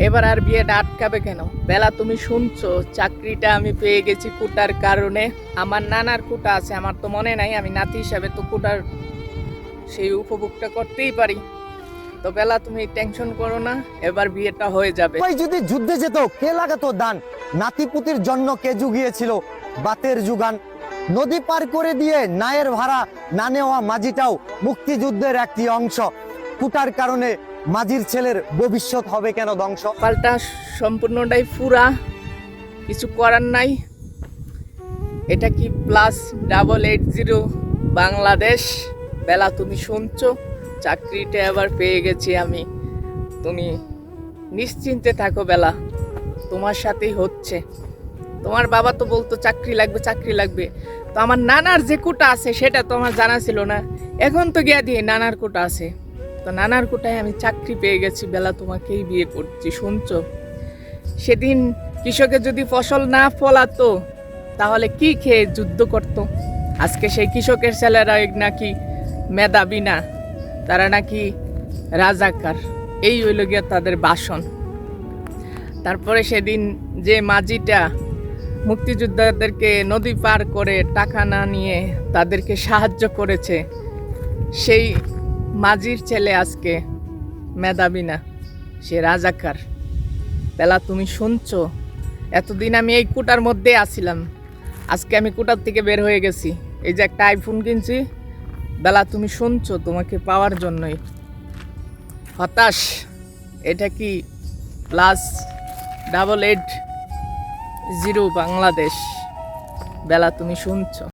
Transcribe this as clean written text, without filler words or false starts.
এবার আর বিয়েটা আটকাবে কেন? বেলা, তুমি শুনছো, চাকরিটা আমি পেয়ে গেছি কোটার কারণে। আমার নানার কোটা আছে, আমার তো মনে নাই, আমি নাতি হিসাবে তো কোটার সেই উপভোগটা করতেই পারি। তো বেলা, তুমি টেনশন করো না, এবার বিয়েটা হয়ে যাবে। ভাই যদি যুদ্ধে যেত কে লাগাতো দান, নাতিপুতির জন্য কে জুগিয়েছিল বাতের যুগান, নদী পার করে দিয়ে নায়ের ভাড়া না নেওয়া মাঝিটাও মুক্তিযুদ্ধের একটি অংশ। কুটার কারণে মাঝির ছেলের ভবিষ্যৎ হবে কেন ধ্বংস? পাল্টা সম্পূর্ণটাই ফুরা, কিছু করার নাই। এটা কি +8880 বাংলাদেশ? বেলা, তুমি শুনছো, চাকরিটা এবার পেয়ে গেছি আমি। তুমি নিশ্চিন্তে থাকো বেলা, তোমার সাথেই হচ্ছে। তোমার বাবা তো বলতো চাকরি লাগবে চাকরি লাগবে, তো আমার নানার যে কোটা আছে সেটা তো আমার জানা ছিল না। এখন তো গিয়া দিয়ে নানার কোটা আছে, তো নানার কোটায় আমি চাকরি পেয়ে গেছি বেলা, তোমাকেই বিয়ে করছি। শুনছো, সেদিন কৃষকের যদি ফসল না ফলাতো তাহলে কি খেয়ে যুদ্ধ করত? আজকে সেই কৃষকের ছেলেরা নাকি মেধাবী না, তারা নাকি রাজাকার, এই হইল গিয়া তাদের বাসন। তারপরে সেদিন যে মাঝিটা মুক্তিযোদ্ধাদেরকে নদী পার করে টাকা না নিয়ে তাদেরকে সাহায্য করেছে, সেই মাঝির ছেলে আজকে মেধাবী না, সে রাজাকার। বেলা, তুমি শুনছো, এতদিন আমি এই কোটার মধ্যে আছিলাম, আজকে আমি কোটার থেকে বের হয়ে গেছি, এই যে একটা আইফোন কিনছি। বেলা, তুমি শুনছো, তোমাকে পাওয়ার জন্যই হতাশ। এটা কি +8880 বাংলাদেশ? বেলা, তুমি শুনছো।